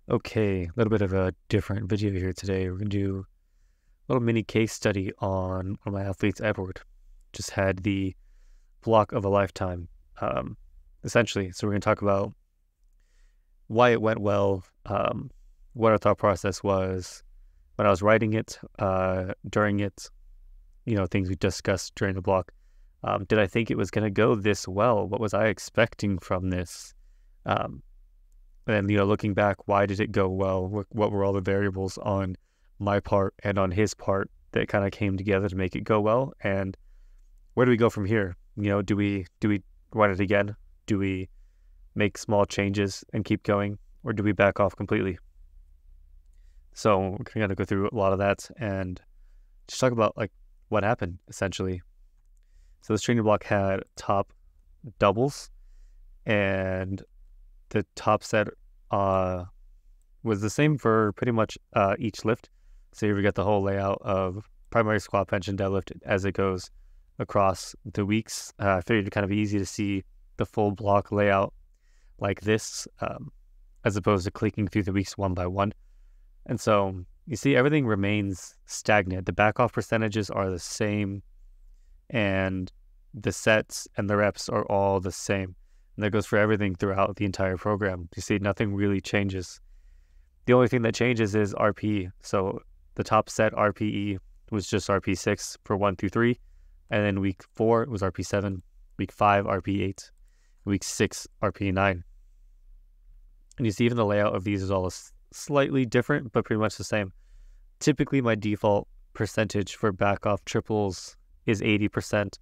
Okay, a little bit of a different video here today. We're going to do a little mini case study on one of my athletes, Edward. Just had the block of a lifetime, um, essentially. So we're going to talk about why it went well, what our thought process was when I was writing it, during it, things we discussed during the block. Did I think it was going to go this well? What was I expecting from this? Um, And, looking back, why did it go well? What were all the variables on my part and on his part that kind of came together to make it go well? And where do we go from here? Do we run it again? Do we make small changes and keep going? Or do we back off completely? So we're going to go through a lot of that and just talk about like what happened essentially. So this training block had top doubles, and the top set was the same for pretty much each lift. So here we got the whole layout of primary squat, bench, and deadlift as it goes across the weeks. I figured it kind of easy to see the full block layout like this, as opposed to clicking through the weeks one by one. And so you see everything remains stagnant. The back off percentages are the same, and the sets and the reps are all the same. And that goes for everything throughout the entire program. You see, nothing really changes. The only thing that changes is RPE. So the top set RPE was just RP6 for 1 through 3. And then week 4 it was RP7, week 5 RP8, week 6 RP9. And you see even the layout of these is all slightly different, but pretty much the same. Typically my default percentage for back off triples is 80%.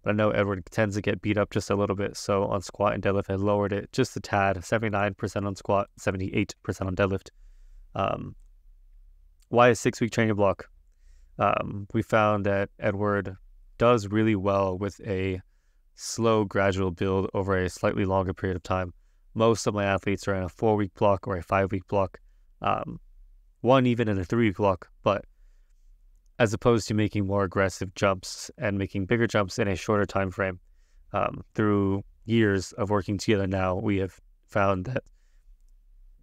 But I know Edward tends to get beat up just a little bit. So on squat and deadlift, I lowered it just a tad, 79% on squat, 78% on deadlift. Why a 6-week training block? We found that Edward does really well with a slow, gradual build over a slightly longer period of time. Most of my athletes are in a 4-week block or a 5-week block, one even in a 3-week block, but as opposed to making more aggressive jumps and making bigger jumps in a shorter time frame. Through years of working together now, we have found that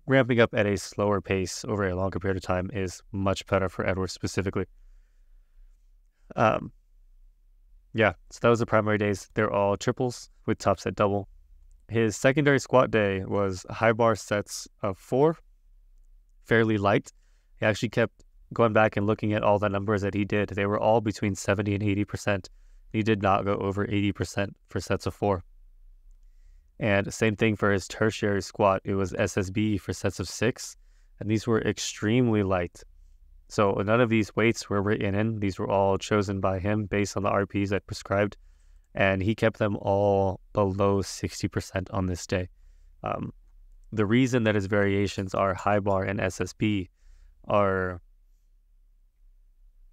ramping up at a slower pace over a longer period of time is much better for Edward specifically. So that was the primary days. They're all triples with top set double. His secondary squat day was high bar sets of 4, fairly light. He actually kept going back and looking at all the numbers that he did. They were all between 70 and 80%. He did not go over 80% for sets of 4. And same thing for his tertiary squat. It was SSB for sets of 6, and these were extremely light. So none of these weights were written in. These were all chosen by him based on the RPs I prescribed, and he kept them all below 60% on this day. The reason that his variations are high bar and SSB are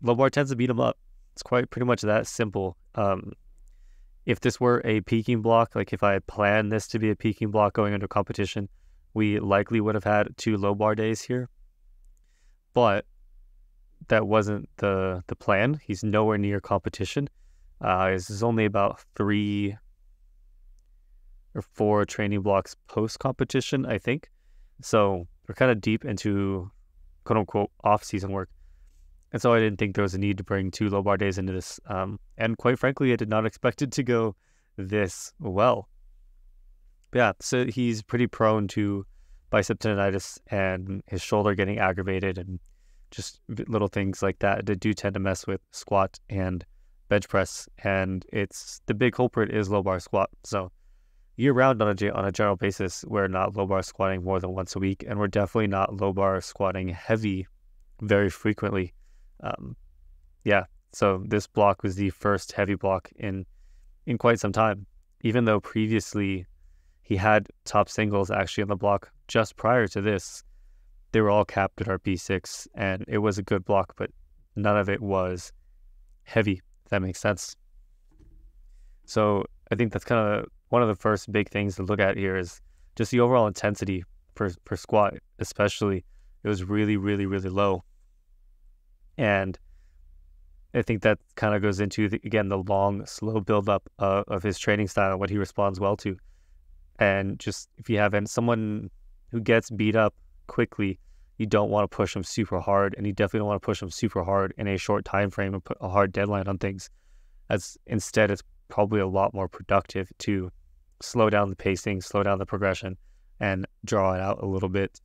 low bar tends to beat him up. It's quite pretty much that simple. If this were a peaking block, like if I had planned this to be a peaking block going into competition, we likely would have had 2 low bar days here. But that wasn't the plan. He's nowhere near competition. This is only about 3 or 4 training blocks post-competition, I think. So we're kind of deep into quote-unquote off-season work. And so I didn't think there was a need to bring 2 low bar days into this. And quite frankly, I did not expect it to go this well. But yeah, so he's pretty prone to bicep tendonitis and his shoulder getting aggravated and just little things like that do tend to mess with squat and bench press. And the big culprit is low bar squat. So year round on a general basis, we're not low bar squatting more than once a week. And we're definitely not low bar squatting heavy very frequently. So this block was the first heavy block in quite some time, even though previously he had top singles actually on the block just prior to this. They were all capped at RP6, and it was a good block, but none of it was heavy, if that makes sense. So I think that's kind of one of the first big things to look at here is just the overall intensity for squat, especially. It was really, really, really low. And I think that kind of goes into, the long, slow buildup of his training style and what he responds well to. And just if you have someone who gets beat up quickly, you don't want to push him super hard, and you definitely don't want to push him super hard in a short time frame and put a hard deadline on things. As instead, it's probably a lot more productive to slow down the pacing, slow down the progression, and draw it out a little bit.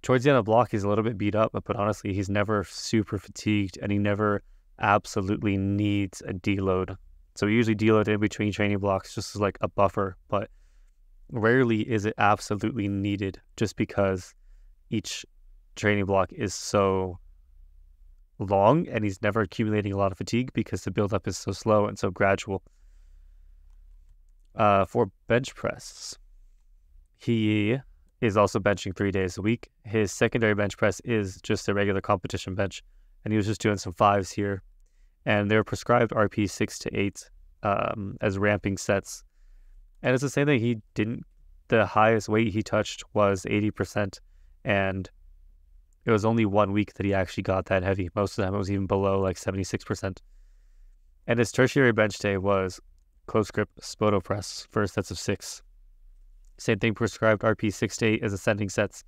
Towards the end of the block, he's a little bit beat up, but honestly, he's never super fatigued, and he never absolutely needs a deload. So we usually deload in between training blocks just as like a buffer, but rarely is it absolutely needed just because each training block is so long and he's never accumulating a lot of fatigue because the buildup is so slow and so gradual. For bench press, he is also benching 3 days a week. His secondary bench press is just a regular competition bench, and he was just doing some 5s here. And they're prescribed RP 6 to 8 as ramping sets. And it's the same thing. The highest weight he touched was 80%, and it was only 1 week that he actually got that heavy. Most of the time it was even below like 76%. And his tertiary bench day was close grip spoto press for sets of 6. Same thing, prescribed RP 6 to 8 as ascending sets.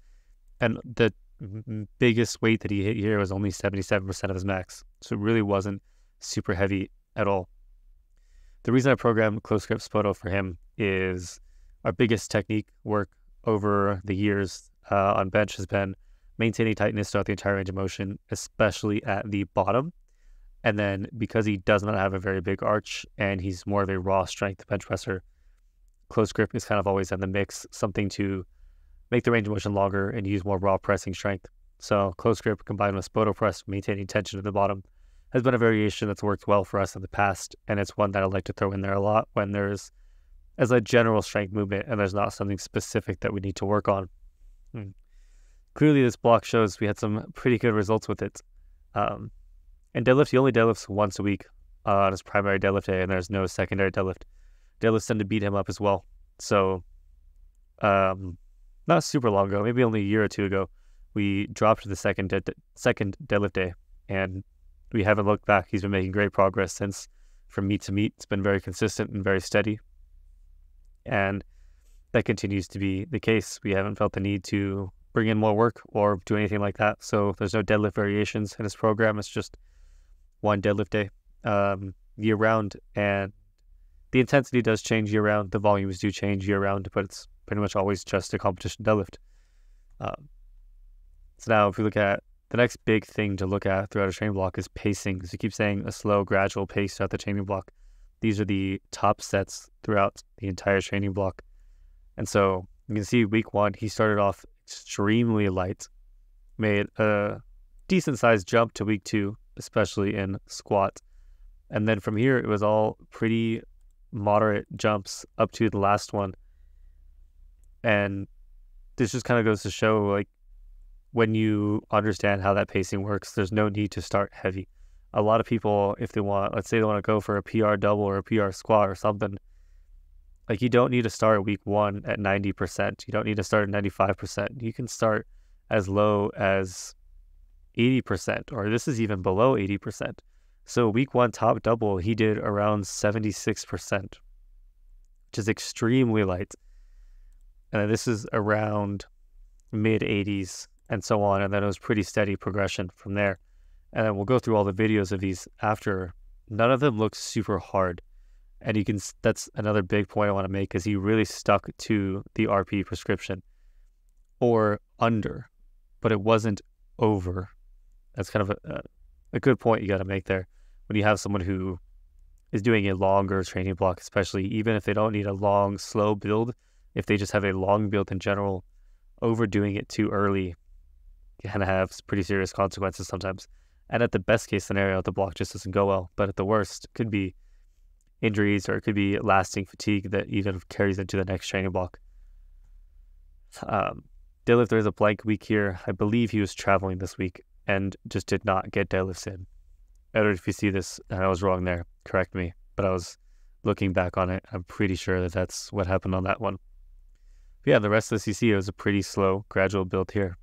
And the biggest weight that he hit here was only 77% of his max. So it really wasn't super heavy at all. The reason I programmed close grip spoto for him is our biggest technique work over the years on bench has been maintaining tightness throughout the entire range of motion, especially at the bottom. And then because he does not have a very big arch and he's more of a raw strength bench presser, close grip is kind of always in the mix, something to make the range of motion longer and use more raw pressing strength. So close grip combined with spoto press, maintaining tension at the bottom, has been a variation that's worked well for us in the past, and it's one that I like to throw in there a lot when there's as a general strength movement and there's not something specific that we need to work on. Clearly this block shows we had some pretty good results with it. And deadlift, he only deadlifts once a week on his primary deadlift day, and there's no secondary deadlift. Deadlifts tend to beat him up as well. So not super long ago, maybe only a year or two ago, we dropped the second deadlift day, and we haven't looked back. He's been making great progress since. From meet to meet, it's been very consistent and very steady. And that continues to be the case. We haven't felt the need to bring in more work or do anything like that. So there's no deadlift variations in his program. It's just one deadlift day year round. And the intensity does change year round. The volumes do change year round, but it's pretty much always just a competition deadlift. So now if we look at the next big thing to look at throughout a training block is pacing. So you keep saying a slow, gradual pace throughout the training block. These are the top sets throughout the entire training block. And so you can see week 1, he started off extremely light, made a decent sized jump to week 2, especially in squat. And then from here, it was all pretty moderate jumps up to the last one. And this just kind of goes to show, like, when you understand how that pacing works, there's no need to start heavy. A lot of people, if they want, let's say they want to go for a PR double or a PR squat or something, like, you don't need to start week 1 at 90%. You don't need to start at 95%. You can start as low as 80%, or this is even below 80%. So week 1 top double, he did around 76%, which is extremely light. And this is around mid 80s and so on. And then it was pretty steady progression from there. And then we'll go through all the videos of these after. None of them look super hard. And you can, that's another big point I want to make, is he really stuck to the RP prescription or under, but it wasn't over. That's kind of a good point you got to make there. When you have someone who is doing a longer training block, especially, even if they don't need a long, slow build, if they just have a long build in general, overdoing it too early can have pretty serious consequences sometimes. And at the best case scenario, the block just doesn't go well. But at the worst, it could be injuries or it could be lasting fatigue that even carries into the next training block. Deadlift, there's a blank week here. I believe he was traveling this week and just did not get deadlifts in. I don't know if you see this, and I was wrong there, correct me. But I was looking back on it. I'm pretty sure that that's what happened on that one. But yeah, the rest of the CC, it was a pretty slow, gradual build here,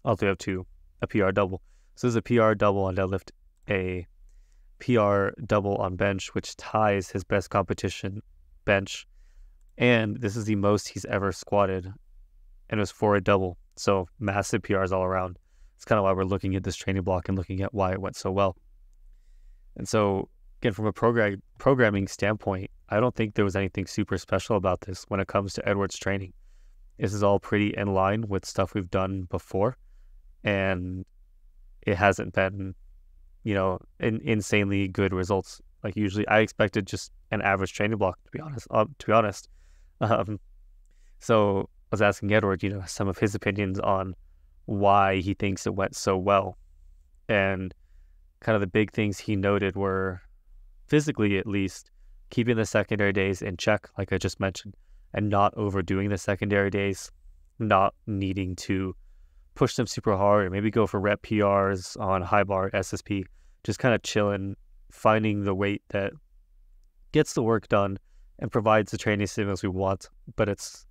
all the way up to a PR double. So this is a PR double on deadlift, a PR double on bench, which ties his best competition bench. And this is the most he's ever squatted, and it was for a double. So massive PRs all around. It's kind of why we're looking at this training block and looking at why it went so well. And so again, from a programming standpoint, I don't think there was anything super special about this when it comes to Edward's training. This is all pretty in line with stuff we've done before, and it hasn't been, insanely good results. Like usually, I expected just an average training block, to be honest. So I was asking Edward, some of his opinions on why he thinks it went so well, and kind of the big things he noted were, physically at least, keeping the secondary days in check, like I just mentioned, and not overdoing the secondary days, not needing to push them super hard or maybe go for rep PRs on high bar SSP, just kind of chilling, finding the weight that gets the work done and provides the training signals we want, but it's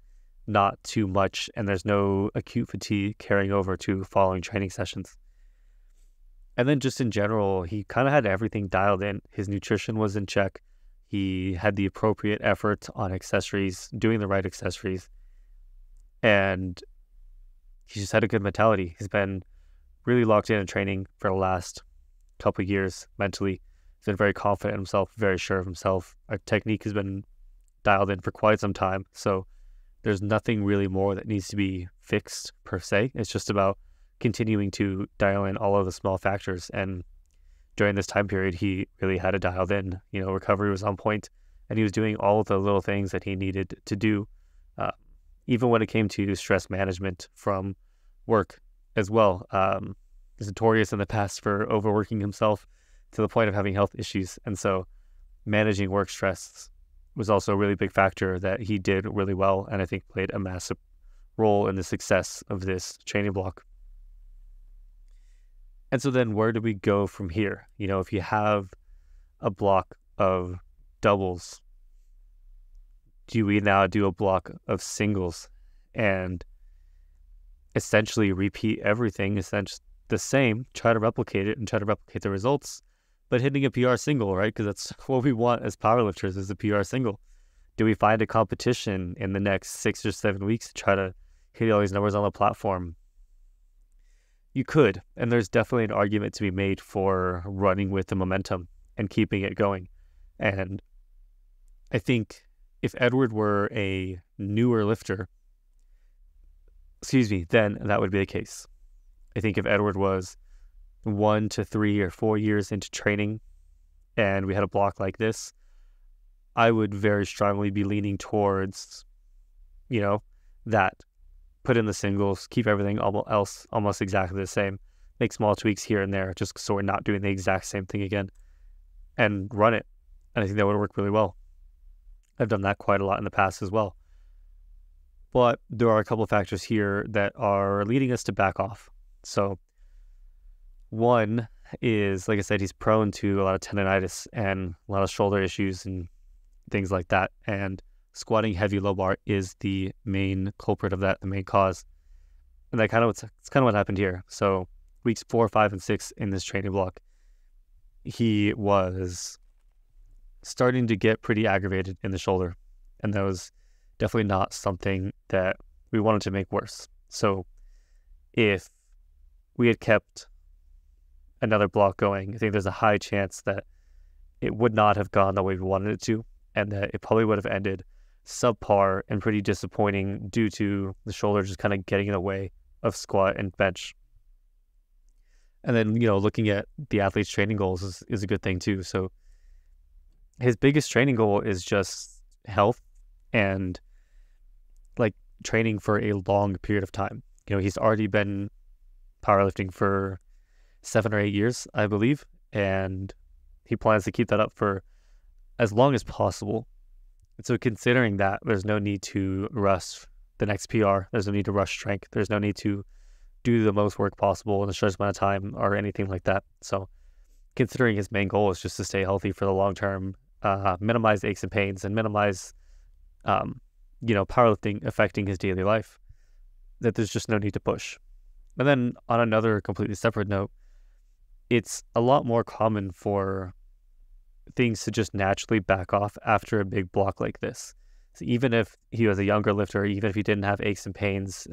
not too much and there's no acute fatigue carrying over to following training sessions. And then just in general, he kind of had everything dialed in. His nutrition was in check. He had the appropriate effort on accessories, doing the right accessories, and he just had a good mentality. He's been really locked in training for the last couple of years mentally. He's been very confident in himself, very sure of himself. Our technique has been dialed in for quite some time, so there's nothing really more that needs to be fixed per se. It's just about continuing to dial in all of the small factors. And during this time period, he really had it dialed in. Recovery was on point, and he was doing all of the little things that he needed to do, even when it came to stress management from work as well. He's notorious in the past for overworking himself to the point of having health issues. And so managing work stress was also a really big factor that he did really well, and I think played a massive role in the success of this training block. And so then where do we go from here? If you have a block of doubles, do we now do a block of singles and essentially repeat everything, essentially the same, try to replicate it and try to replicate the results, but hitting a PR single, right? Because that's what we want as powerlifters, is a PR single. Do we find a competition in the next 6 or 7 weeks to try to hit all these numbers on the platform? You could, and there's definitely an argument to be made for running with the momentum and keeping it going. And I think if Edward were a newer lifter, then that would be the case. I think if Edward was 1 to 3 or 4 years into training and we had a block like this, I would very strongly be leaning towards, that. Put in the singles, keep everything else almost exactly the same, make small tweaks here and there, just so we're not doing the exact same thing again, and run it. And I think that would work really well. I've done that quite a lot in the past as well. But there are a couple of factors here that are leading us to back off. So one is, like I said, he's prone to a lot of tendonitis and a lot of shoulder issues and things like that. And squatting heavy low bar is the main culprit of that, the main cause. And it's kind of what happened here. So weeks 4, 5, and 6 in this training block, he was starting to get pretty aggravated in the shoulder. And that was definitely not something that we wanted to make worse. So if we had kept another block going, I think there's a high chance that it would not have gone the way we wanted it to, and that it probably would have ended subpar and pretty disappointing due to the shoulder just kind of getting in the way of squat and bench. And then, looking at the athlete's training goals is a good thing too. So his biggest training goal is just health and training for a long period of time. He's already been powerlifting for 7 or 8 years, I believe, and he plans to keep that up for as long as possible. And so considering that, there's no need to rush the next PR. There's no need to rush strength. There's no need to do the most work possible in the shortest amount of time or anything like that. So considering his main goal is just to stay healthy for the long term, minimize aches and pains, and minimize, powerlifting affecting his daily life, that there's just no need to push. And then on another completely separate note, it's a lot more common for things to just naturally back off after a big block like this. So even if he was a younger lifter, even if he didn't have aches and pains,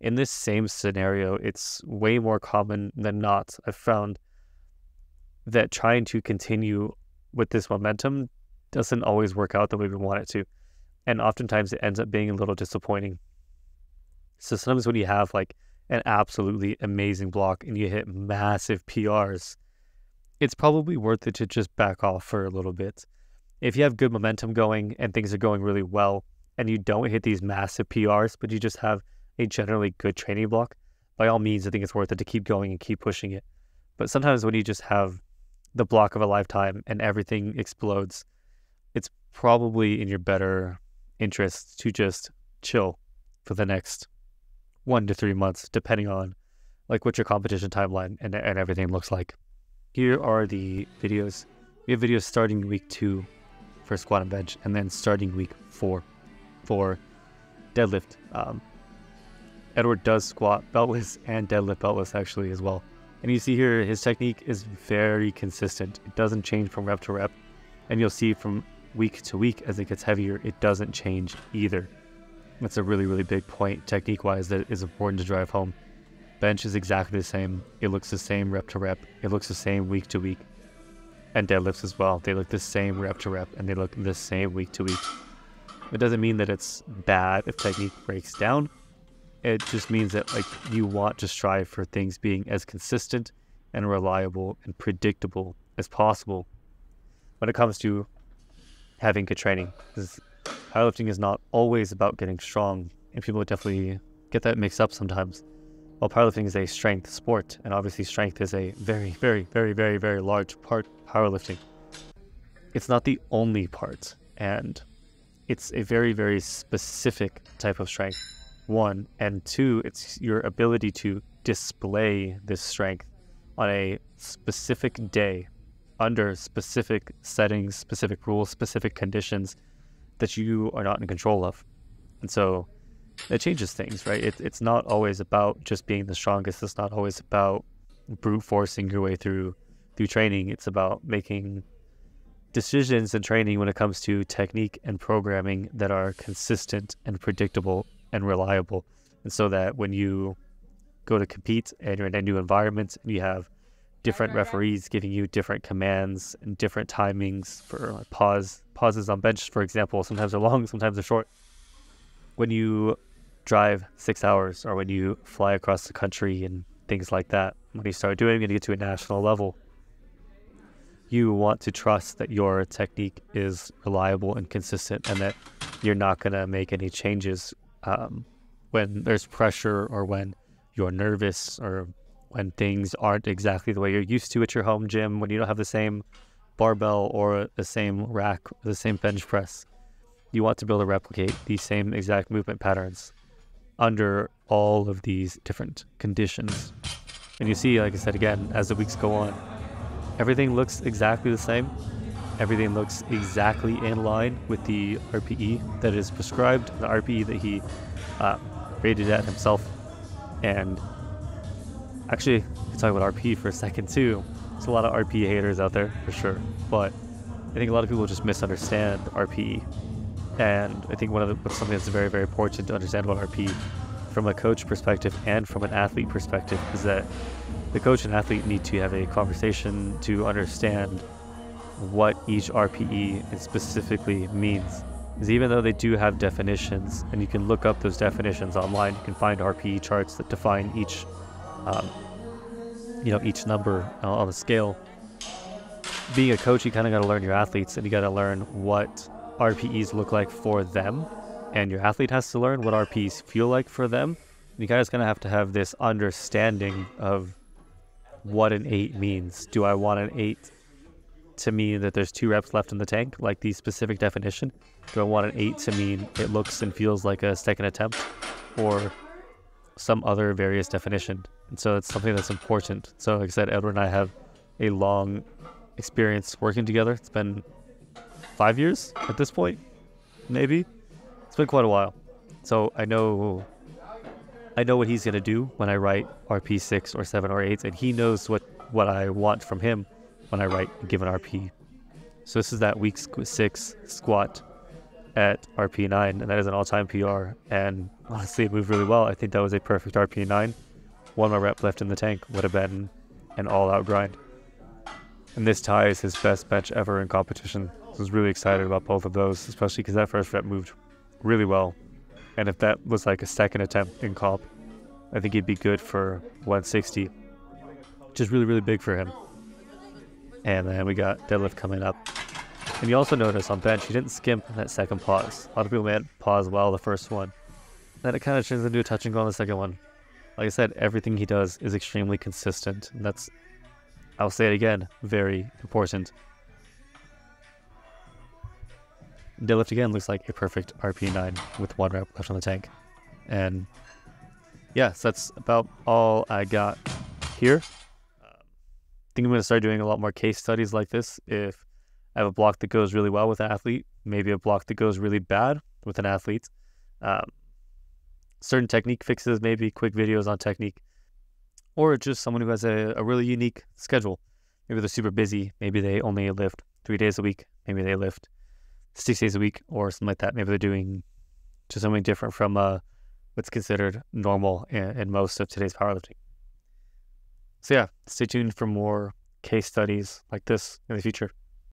In this same scenario, it's way more common than not. I've found that trying to continue with this momentum doesn't always work out the way we want it to. And oftentimes it ends up being a little disappointing. So sometimes when you have like an absolutely amazing block and you hit massive PRs, it's probably worth it to just back off for a little bit. If you have good momentum going and things are going really well and you don't hit these massive PRs, but you just have a generally good training block, by all means, I think it's worth it to keep going and keep pushing it. But sometimes when you just have the block of a lifetime and everything explodes, it's probably in your better interest to just chill for the next 1 to 3 months, depending on like what your competition timeline and everything looks like. Here are the videos. We have videos starting week 2 for squat and bench, and then starting week 4 for deadlift. Edward does squat beltless and deadlift beltless actually as well. And you see here his technique is very consistent. It doesn't change from rep to rep. And you'll see from week to week as it gets heavier, it doesn't change either. That's a really, really big point technique-wise that is important to drive home. Bench is exactly the same. It looks the same rep to rep. It looks the same week to week. And deadlifts as well. They look the same rep to rep, and they look the same week to week. It doesn't mean that it's bad if technique breaks down. It just means that like you want to strive for things being as consistent and reliable and predictable as possible when it comes to having good training. Because powerlifting is not always about getting strong, and people definitely get that mixed up sometimes. Well, powerlifting is a strength sport, and obviously strength is a very, very, very, very, very large part of powerlifting. It's not the only part, and it's a very, very specific type of strength, 1. And 2, it's your ability to display this strength on a specific day, under specific settings, specific rules, specific conditions that you are not in control of. And so it changes things, right? It's not always about just being the strongest. It's not always about brute forcing your way through training. It's about making decisions in training when it comes to technique and programming that are consistent and predictable and reliable. And so that when you go to compete and you're in a new environment and you have different referees giving you different commands and different timings for like pauses on bench, for example, sometimes they're long, sometimes they're short. When you drive 6 hours or when you fly across the country and things like that, when you start doing it and you get to a national level, you want to trust that your technique is reliable and consistent and that you're not going to make any changes when there's pressure or when you're nervous or when things aren't exactly the way you're used to at your home gym, when you don't have the same barbell or the same rack or the same bench press. You want to be able to replicate these same exact movement patterns under all of these different conditions. And you see, like I said again, as the weeks go on, everything looks exactly the same. Everything looks exactly in line with the RPE that is prescribed, the RPE that he rated at himself. And actually, we can talk about RPE for a second too. There's a lot of RPE haters out there for sure, but I think a lot of people just misunderstand RPE. And I think something that's very, very important to understand about RPE from a coach perspective and from an athlete perspective is that the coach and athlete need to have a conversation to understand what each RPE specifically means. Because even though they do have definitions, and you can look up those definitions online, you can find RPE charts that define each each number on the scale. Being a coach, you kind of got to learn your athletes, and you got to learn what RPEs look like for them, and your athlete has to learn what RPEs feel like for them. And you guys going to have this understanding of what an 8 means. Do I want an 8 to mean that there's 2 reps left in the tank, like the specific definition? Do I want an 8 to mean it looks and feels like a second attempt, or some other various definition? And so it's something that's important. So like I said, Edward and I have a long experience working together. It's been 5 years at this point, maybe. It's been quite a while. So I know what he's going to do when I write RP 6 or 7 or 8, and he knows what I want from him when I write a given RP. So this is that week 6 squat at RP9, and that is an all-time PR. And honestly, it moved really well. I think that was a perfect RP9. One more rep left in the tank would have been an all-out grind. And this ties his best bench ever in competition. So I was really excited about both of those, especially because that first rep moved really well. And if that was like a second attempt in comp, I think he'd be good for 160, which is really, really big for him. And then we got deadlift coming up. And you also notice on bench, he didn't skimp that second pause. A lot of people may pause well the first one. Then it kind of turns into a touch and go on the second one. Like I said, everything he does is extremely consistent. And that's, I'll say it again, very important. Deadlift again looks like a perfect RP9 with 1 rep left on the tank. And yes, that's about all I got here. I think I'm going to start doing a lot more case studies like this. If I have a block that goes really well with an athlete, maybe a block that goes really bad with an athlete. Certain technique fixes, maybe quick videos on technique, or just someone who has a really unique schedule. Maybe they're super busy. Maybe they only lift 3 days a week. Maybe they lift 6 days a week or something like that. Maybe they're doing just something different from what's considered normal in most of today's powerlifting. So yeah, stay tuned for more case studies like this in the future.